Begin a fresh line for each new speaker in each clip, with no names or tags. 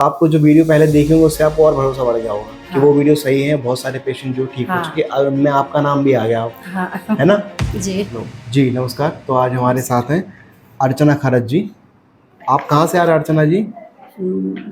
आपको जो वीडियो पहले देखे होंगे उससे आपको और भरोसा बढ़ गया होगा कि वो वीडियो सही है। बहुत सारे पेशेंट जो ठीक हो चुके, अब में आपका नाम भी आ गया है ना। जी नमस्कार। तो आज हमारे साथ हैं अर्चना खरत जी। आप कहाँ से आ रहे हैं अर्चना जी?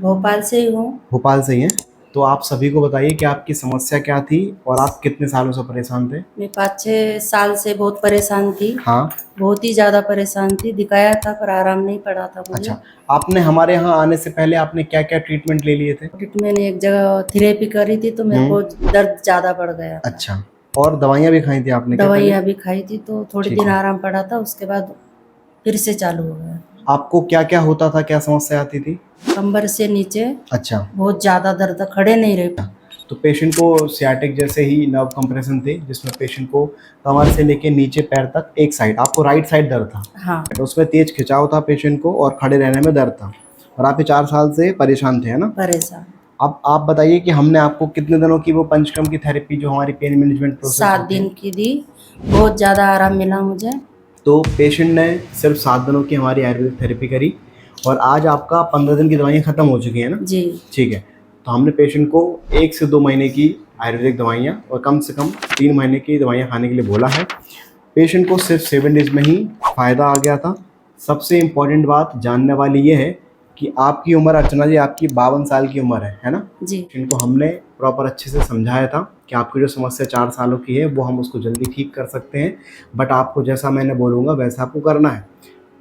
भोपाल से ही हूँ।
भोपाल से ही हैं। तो आप सभी को बताइए कि आपकी समस्या क्या थी और आप कितने सालों से परेशान थे?
मैं 5-6 साल से बहुत परेशान थी।
हाँ।
बहुत ही ज़्यादा परेशान थी, दिखाया था पर आराम नहीं पड़ा था मुझे।
अच्छा, आपने हमारे यहाँ आने से पहले आपने क्या क्या ट्रीटमेंट ले लिए थे?
ट्रीटमेंट एक जगह थेरेपी करी थी तो मेरे को दर्द ज़्यादा बढ़ गया था।
अच्छा, और दवाइयाँ भी खाई थी आपने?
दवाइयाँ भी खाई थी तो थोड़ी
ठीक
दिन
है।
आराम पड़ा था, उसके बाद फिर से चालू हो गया।
आपको क्या क्या होता था, क्या समस्या आती थी?
कमर से नीचे
अच्छा,
बहुत ज़्यादा दर्द, खड़े नहीं रह।
तो पेशेंट को सियाटिक जैसे ही नर्व कंप्रेशन थे, जिसमें पेशेंट को कमर से लेके नीचे पैर तक एक साइड, आपको राइट साइड दर्द था।
हाँ,
तो उसमें तेज खिंचाव था पेशेंट को और खड़े रहने में दर्द था, और आप ये 4 साल से परेशान थे, है ना?
परेशान।
अब आप बताइए कि हमने आपको कितने दिनों की वो पंचकर्म की थेरेपी जो हमारी पेन मैनेजमेंट प्रोसेस
7
होती है,
दिन की दी, बहुत ज़्यादा आराम मिला मुझे।
तो पेशेंट ने सिर्फ 7 दिनों की हमारी आयुर्वेदिक थेरेपी करी और आज आपका 15 दिन की दवाइयाँ खत्म हो चुकी हैं ना?
जी। ठीक
है। तो हमने पेशेंट को 1 से 2 महीने की आयुर्वेदिक दवाइयाँ और कम से कम 3 महीने की दवाइयाँ खाने के लिए बोला है। पेशेंट को सिर्फ 7 डेज में ही फ़ायदा आ गया था। सबसे इम्पॉर्टेंट बात जानने वाली ये है कि आपकी उम्र अर्चना जी, आपकी 52 साल की उम्र है ना?
जी।
पेशेंट को हमने प्रॉपर अच्छे से समझाया था कि आपकी जो समस्या 4 सालों की है वो हम उसको जल्दी ठीक कर सकते हैं, बट आपको जैसा मैंने बोलूँगा वैसा आपको करना है।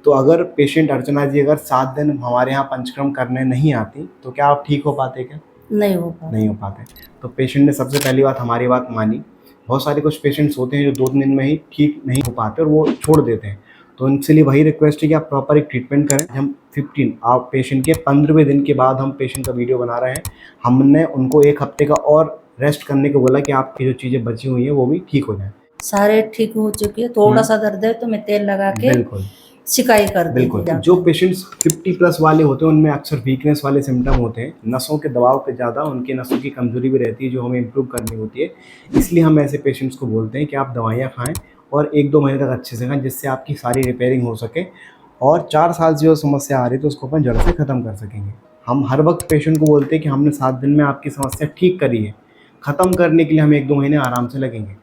तो अगर पेशेंट अर्चना जी अगर 7 दिन हमारे यहाँ पंचकर्म करने नहीं आती तो क्या आप ठीक हो पाते क्या?
नहीं हो पाता।
नहीं हो पाते। तो पेशेंट ने सबसे पहली बात हमारी बात मानी। बहुत सारे कुछ पेशेंट्स होते हैं जो 2 दिन में ही ठीक नहीं हो पाते और वो छोड़ देते हैं। तो उनसे लिए वही रिक्वेस्ट है कि आप प्रॉपर एक ट्रीटमेंट करें। हम 15 आप पेशेंट के 15वें दिन के बाद हम पेशेंट का वीडियो बना रहे हैं। हमने उनको 1 हफ्ते का और रेस्ट करने को बोला कि आपकी जो चीज़ें बची हुई हैं वो भी ठीक हो जाएँ।
सारे ठीक हो चुके हैं, थोड़ा सा दर्द है तो मैं तेल लगा के
बिल्कुल।
सिकाई कर देती
बिल्कुल।
हूँ।
जो पेशेंट्स 50 प्लस वाले होते हैं उनमें अक्सर वीकनेस वाले सिम्पटम होते हैं, नसों के दबाव के ज़्यादा, उनकी नसों की कमजोरी भी रहती है जो हमें इम्प्रूव करनी होती है। इसलिए हम ऐसे पेशेंट्स को बोलते हैं कि आप दवाइयाँ खाएँ और 1-2 महीने तक अच्छे से खाएँ, जिससे आपकी सारी रिपेयरिंग हो सके और 4 साल से जो समस्या आ रही है तो उसको अपन जड़ से ख़त्म कर सकेंगे। हम हर वक्त पेशेंट को बोलते हैं कि हमने 7 दिन में आपकी समस्या ठीक करी है, ख़त्म करने के लिए हमें 1-2 महीने आराम से लगेंगे।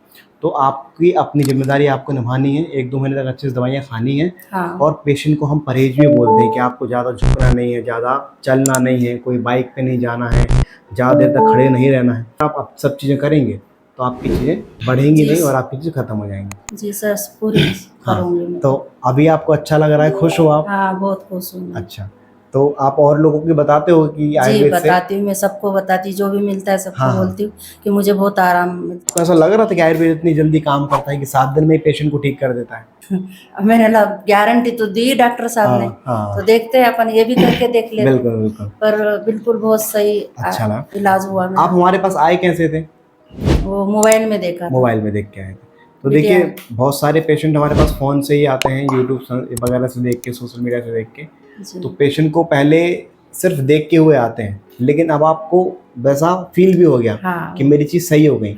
तो आपकी अपनी ज़िम्मेदारी आपको निभानी है, 1-2 महीने तक अच्छे से दवाइयाँ खानी हैं।
हाँ।
और पेशेंट को हम परहेज भी बोलते हैं कि आपको ज़्यादा झुकना नहीं है, ज़्यादा चलना नहीं है, कोई बाइक पे नहीं जाना है, ज़्यादा देर तक खड़े नहीं रहना है। आप सब चीज़ें करेंगे तो आपकी चीज़ें बढ़ेंगी नहीं और आपकी चीज़ें खत्म हो जाएंगी।
जी सर, पूरी करूँगी मैं।
तो अभी आपको अच्छा लग रहा है, खुश हो आप?
हाँ, बहुत खुश हूँ मैं।
अच्छा, तो आप और लोगों को बताते हो कि
जी,
आयुर्वेद से?
बताती हूँ, मैं सबको बताती हूँ, जो भी मिलता है सबको बोलती हूँ कि मुझे बहुत आराम मिलता
आपको ऐसा लग रहा था कि आयुर्वेद इतनी जल्दी काम करता है कि 7 दिन में ही पेशेंट को ठीक कर देता है?
है। मैंने गारंटी तो दी डॉक्टर साहब ने, तो देखते हैं अपन ये भी करके देख लेते हैं।
बिल्कुल, बिल्कुल।
पर बिल्कुल बहुत सही
अच्छा लगा।
इलाज हुआ मेरा।
आप हमारे पास आए कैसे थे?
वो मोबाइल में देखा था।
मोबाइल में देख के आए थे। तो देखिए बहुत सारे पेशेंट हमारे पास फ़ोन से ही आते हैं, यूट्यूब वगैरह से देख के, सोशल मीडिया से देख के। तो पेशेंट को पहले सिर्फ देख के हुए आते हैं, लेकिन अब आपको वैसा फील भी हो गया कि मेरी चीज़ सही हो गई।